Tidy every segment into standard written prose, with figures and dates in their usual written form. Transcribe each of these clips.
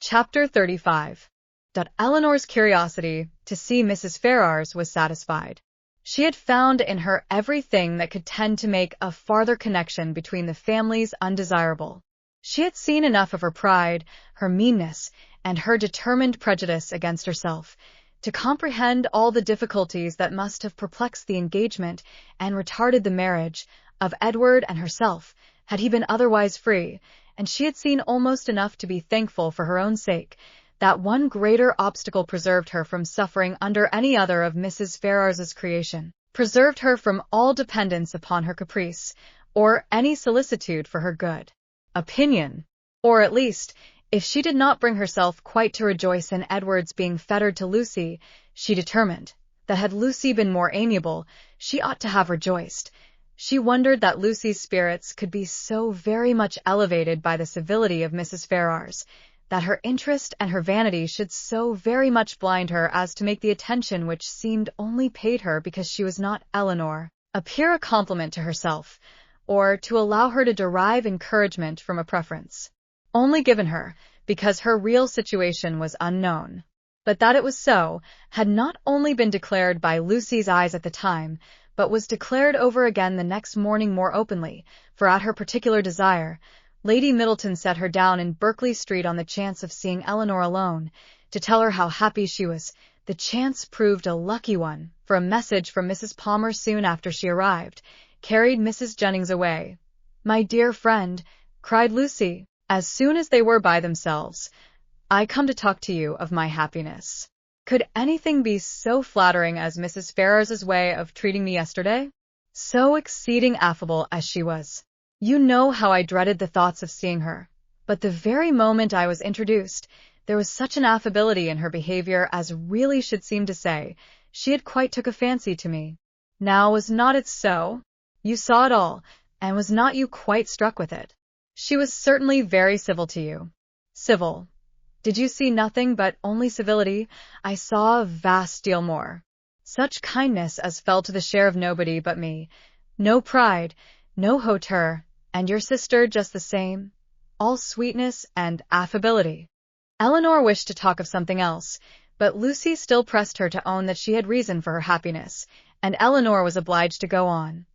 Chapter 35. Eleanor's curiosity to see Mrs. Ferrars was satisfied. She had found in her everything that could tend to make a farther connection between the families undesirable. She had seen enough of her pride, her meanness, and her determined prejudice against herself to comprehend all the difficulties that must have perplexed the engagement and retarded the marriage of Edward and herself, had he been otherwise free, and she had seen almost enough to be thankful for her own sake that one greater obstacle preserved her from suffering under any other of Mrs. Ferrars's creation, preserved her from all dependence upon her caprice, or any solicitude for her good opinion. Or at least, if she did not bring herself quite to rejoice in Edward's being fettered to Lucy, she determined that had Lucy been more amiable, she ought to have rejoiced. She wondered that Lucy's spirits could be so very much elevated by the civility of Mrs. Ferrars, that her interest and her vanity should so very much blind her as to make the attention which seemed only paid her because she was not Eleanor appear a compliment to herself, or to allow her to derive encouragement from a preference only given her because her real situation was unknown. But that it was so had not only been declared by Lucy's eyes at the time, but was declared over again the next morning more openly, for at her particular desire, Lady Middleton set her down in Berkeley Street on the chance of seeing Eleanor alone, to tell her how happy she was. The chance proved a lucky one, for a message from Mrs. Palmer soon after she arrived carried Mrs. Jennings away. "My dear friend," cried Lucy, as soon as they were by themselves, "I come to talk to you of my happiness. Could anything be so flattering as Mrs. Ferrars's way of treating me yesterday? So exceeding affable as she was. You know how I dreaded the thoughts of seeing her, but the very moment I was introduced, there was such an affability in her behavior as really should seem to say, she had quite took a fancy to me. Now, was not it so? You saw it all, and was not you quite struck with it? She was certainly very civil to you." "Civil? Did you see nothing but only civility?" "I saw a vast deal more. Such kindness as fell to the share of nobody but me. No pride, no hauteur, and your sister just the same. All sweetness and affability." Eleanor wished to talk of something else, but Lucy still pressed her to own that she had reason for her happiness, and Eleanor was obliged to go on.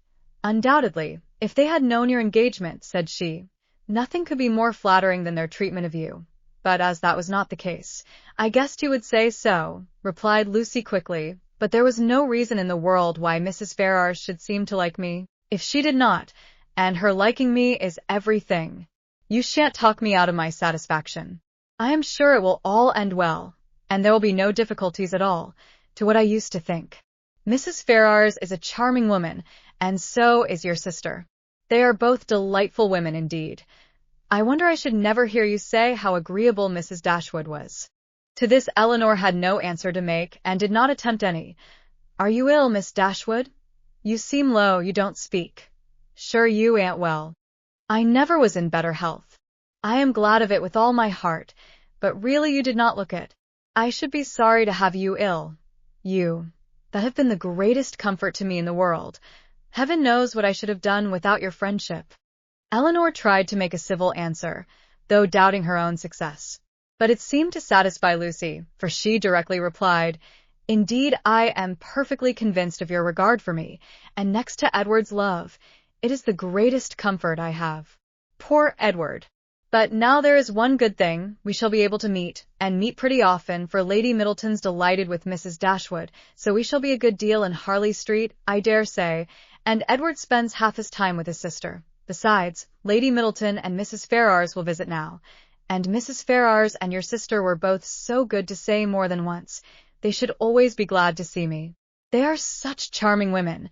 "Undoubtedly, if they had known your engagement," said she, "nothing could be more flattering than their treatment of you. But as that was not the case, I guessed you would say so," replied Lucy quickly. "But there was no reason in the world why Mrs. Ferrars should seem to like me, if she did not, and her liking me is everything. You shan't talk me out of my satisfaction. I am sure it will all end well, and there will be no difficulties at all, to what I used to think. Mrs. Ferrars is a charming woman, and so is your sister. They are both delightful women indeed. I wonder I should never hear you say how agreeable Mrs. Dashwood was." To this Eleanor had no answer to make, and did not attempt any. "Are you ill, Miss Dashwood? You seem low, you don't speak. Sure you ain't well." "I never was in better health. I am glad of it with all my heart, but really you did not look it. I should be sorry to have you ill. You, that have been the greatest comfort to me in the world. Heaven knows what I should have done without your friendship." Eleanor tried to make a civil answer, though doubting her own success. But it seemed to satisfy Lucy, for she directly replied, "Indeed, I am perfectly convinced of your regard for me, and next to Edward's love, it is the greatest comfort I have. Poor Edward! But now there is one good thing, we shall be able to meet, and meet pretty often, for Lady Middleton's delighted with Mrs. Dashwood, so we shall be a good deal in Harley Street, I dare say, and Edward spends half his time with his sister. Besides, Lady Middleton and Mrs. Ferrars will visit now, and Mrs. Ferrars and your sister were both so good to say more than once, they should always be glad to see me. They are such charming women.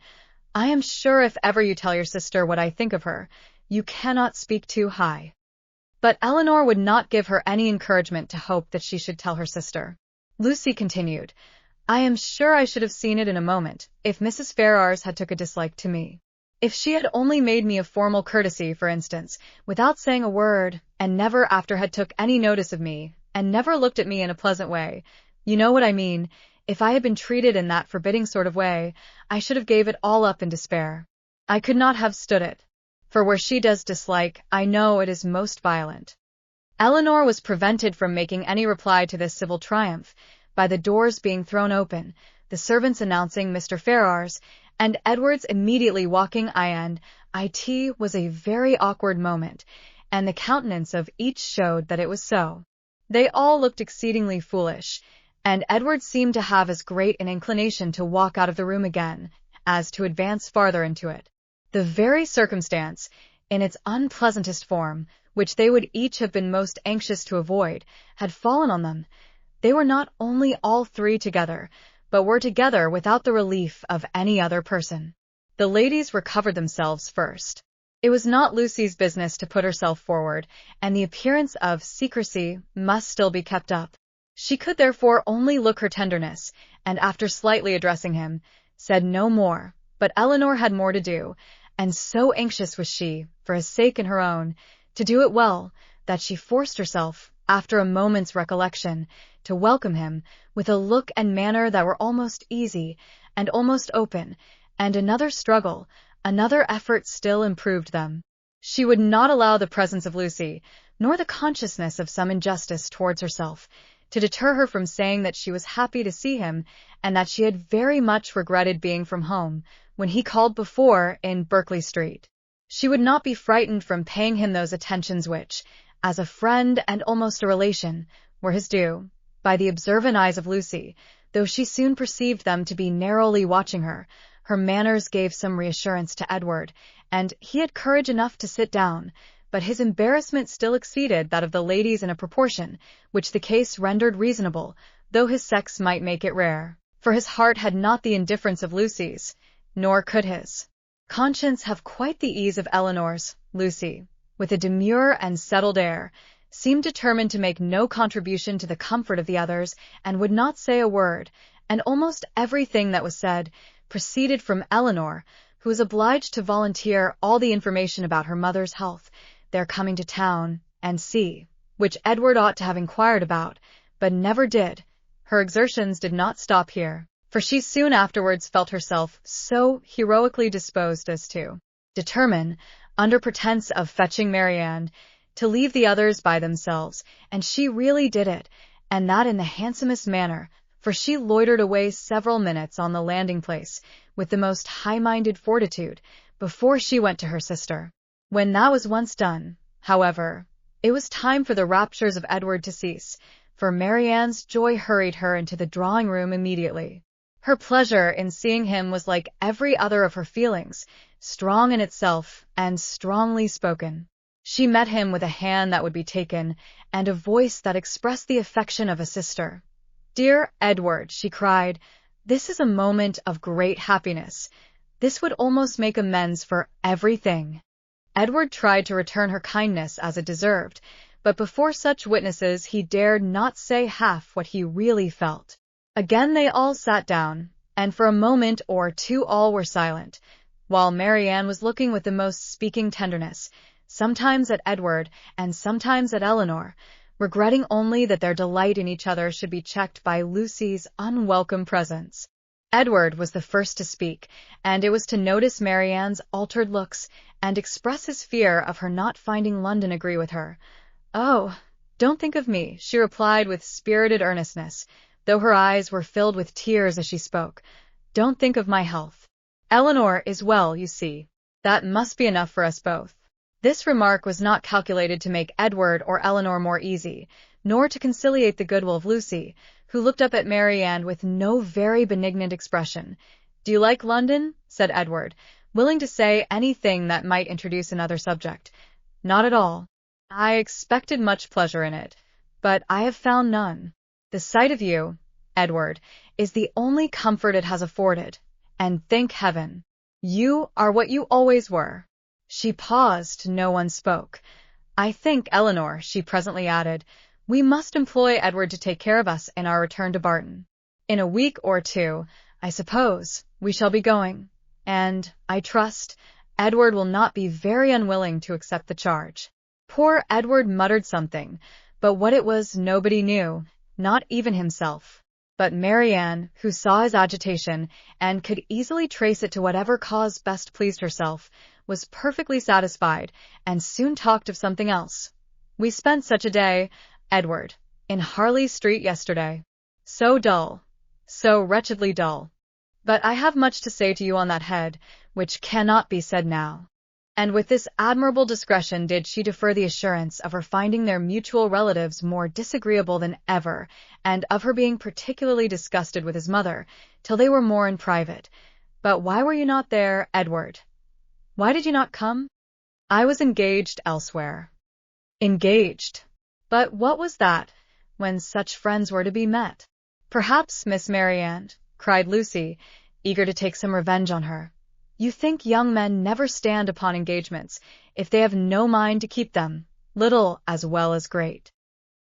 I am sure if ever you tell your sister what I think of her, you cannot speak too high." But Eleanor would not give her any encouragement to hope that she should tell her sister. Lucy continued, "I am sure I should have seen it in a moment, if Mrs. Ferrars had took a dislike to me. If she had only made me a formal courtesy, for instance, without saying a word, and never after had took any notice of me, and never looked at me in a pleasant way, you know what I mean, if I had been treated in that forbidding sort of way, I should have gave it all up in despair. I could not have stood it, for where she does dislike, I know it is most violent." Eleanor was prevented from making any reply to this civil triumph by the doors being thrown open, the servants announcing Mr. Ferrars, and Edward's immediately walking in. It was a very awkward moment, and the countenance of each showed that it was so. They all looked exceedingly foolish, and Edward seemed to have as great an inclination to walk out of the room again as to advance farther into it. The very circumstance, in its unpleasantest form, which they would each have been most anxious to avoid, had fallen on them. They were not only all three together, but were together without the relief of any other person. The ladies recovered themselves first. It was not Lucy's business to put herself forward, and the appearance of secrecy must still be kept up. She could therefore only look her tenderness, and after slightly addressing him, said no more. But Eleanor had more to do, and so anxious was she, for his sake and her own, to do it well, that she forced herself, after a moment's recollection, to welcome him with a look and manner that were almost easy and almost open, and another struggle, another effort still improved them. She would not allow the presence of Lucy, nor the consciousness of some injustice towards herself, to deter her from saying that she was happy to see him, and that she had very much regretted being from home when he called before in Berkeley Street. She would not be frightened from paying him those attentions which, as a friend and almost a relation, were his due, by the observant eyes of Lucy, though she soon perceived them to be narrowly watching her. Her manners gave some reassurance to Edward, and he had courage enough to sit down, but his embarrassment still exceeded that of the ladies in a proportion which the case rendered reasonable, though his sex might make it rare. For his heart had not the indifference of Lucy's, nor could his conscience have quite the ease of Eleanor's. Lucy, with a demure and settled air, seemed determined to make no contribution to the comfort of the others, and would not say a word, and almost everything that was said proceeded from Eleanor, who was obliged to volunteer all the information about her mother's health, their coming to town, and which Edward ought to have inquired about, but never did. Her exertions did not stop here, for she soon afterwards felt herself so heroically disposed as to determine, under pretence of fetching Marianne, to leave the others by themselves, and she really did it, and that in the handsomest manner, for she loitered away several minutes on the landing-place with the most high-minded fortitude before she went to her sister. When that was once done, however, it was time for the raptures of Edward to cease, for Marianne's joy hurried her into the drawing-room immediately. Her pleasure in seeing him was like every other of her feelings, strong in itself and strongly spoken. She met him with a hand that would be taken, and a voice that expressed the affection of a sister. "Dear Edward," she cried, "this is a moment of great happiness. This would almost make amends for everything." Edward tried to return her kindness as it deserved, but before such witnesses he dared not say half what he really felt. Again they all sat down, and for a moment or two all were silent, while Marianne was looking with the most speaking tenderness, sometimes at Edward and sometimes at Eleanor, regretting only that their delight in each other should be checked by Lucy's unwelcome presence. Edward was the first to speak, and it was to notice Marianne's altered looks and express his fear of her not finding London agree with her. "Oh, don't think of me," she replied with spirited earnestness, though her eyes were filled with tears as she spoke. "Don't think of my health. Eleanor is well, you see. That must be enough for us both." This remark was not calculated to make Edward or Eleanor more easy, nor to conciliate the goodwill of Lucy, who looked up at Marianne with no very benignant expression. "Do you like London?" said Edward, willing to say anything that might introduce another subject. "Not at all. I expected much pleasure in it, but I have found none. The sight of you, Edward, is the only comfort it has afforded, and thank heaven, you are what you always were." She paused, no one spoke. "I think, Eleanor," she presently added, "we must employ Edward to take care of us in our return to Barton. In a week or two, I suppose, we shall be going, and, I trust, Edward will not be very unwilling to accept the charge." Poor Edward muttered something, but what it was nobody knew, not even himself. But Marianne, who saw his agitation, and could easily trace it to whatever cause best pleased herself, was perfectly satisfied, and soon talked of something else. We spent such a day, Edward, in Harley Street yesterday. So dull, so wretchedly dull. But I have much to say to you on that head, which cannot be said now. And with this admirable discretion did she defer the assurance of her finding their mutual relatives more disagreeable than ever, and of her being particularly disgusted with his mother, till they were more in private. But why were you not there, Edward? Why did you not come? I was engaged elsewhere. Engaged? But what was that, when such friends were to be met? Perhaps, Miss Marianne, cried Lucy, eager to take some revenge on her. You think young men never stand upon engagements, if they have no mind to keep them, little as well as great.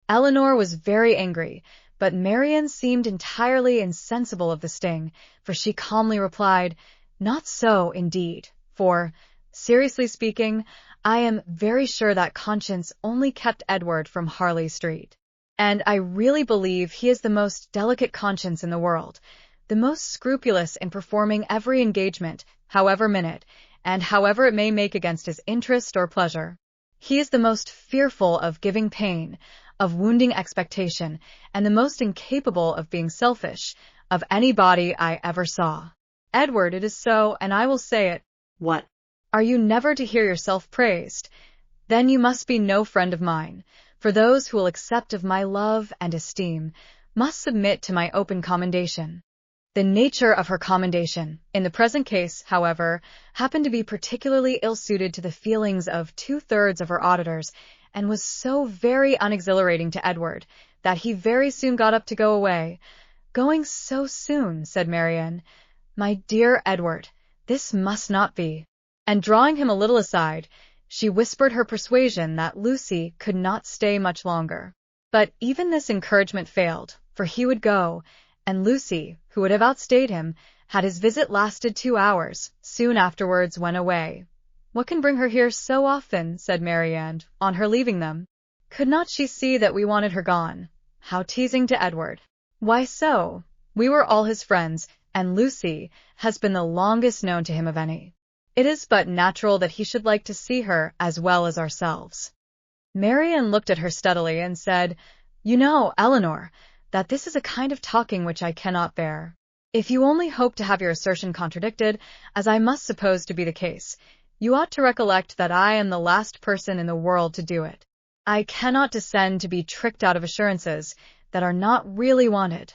Eleanor was very angry, but Marianne seemed entirely insensible of the sting, for she calmly replied, Not so, indeed, for, seriously speaking, I am very sure that conscience only kept Edward from Harley Street. And I really believe he is the most delicate conscience in the world, the most scrupulous in performing every engagement, however minute, and however it may make against his interest or pleasure. He is the most fearful of giving pain, of wounding expectation, and the most incapable of being selfish, of any body I ever saw. Edward, it is so, and I will say it. What? Are you never to hear yourself praised? Then you must be no friend of mine, for those who will accept of my love and esteem must submit to my open commendation. The nature of her commendation, in the present case, however, happened to be particularly ill-suited to the feelings of 2/3 of her auditors, and was so very unexhilarating to Edward, that he very soon got up to go away. Going so soon, said Marianne. My dear Edward, this must not be. And drawing him a little aside, she whispered her persuasion that Lucy could not stay much longer. But even this encouragement failed, for he would go, and Lucy, who would have outstayed him, had his visit lasted 2 hours, soon afterwards went away. What can bring her here so often? Said Marianne, on her leaving them. Could not she see that we wanted her gone? How teasing to Edward. Why so? We were all his friends, and Lucy has been the longest known to him of any. It is but natural that he should like to see her as well as ourselves. Marianne looked at her steadily and said, You know, Eleanor, that this is a kind of talking which I cannot bear. If you only hope to have your assertion contradicted, as I must suppose to be the case, you ought to recollect that I am the last person in the world to do it. I cannot descend to be tricked out of assurances that are not really wanted.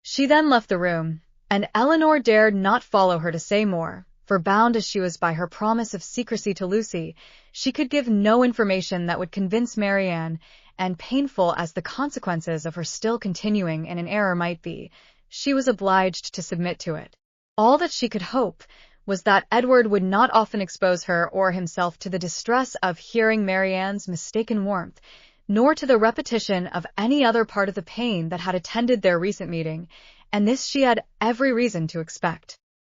She then left the room, and Eleanor dared not follow her to say more, for bound as she was by her promise of secrecy to Lucy, she could give no information that would convince Marianne, and painful as the consequences of her still continuing in an error might be, she was obliged to submit to it. All that she could hope was that Edward would not often expose her or himself to the distress of hearing Marianne's mistaken warmth, nor to the repetition of any other part of the pain that had attended their recent meeting, and this she had every reason to expect.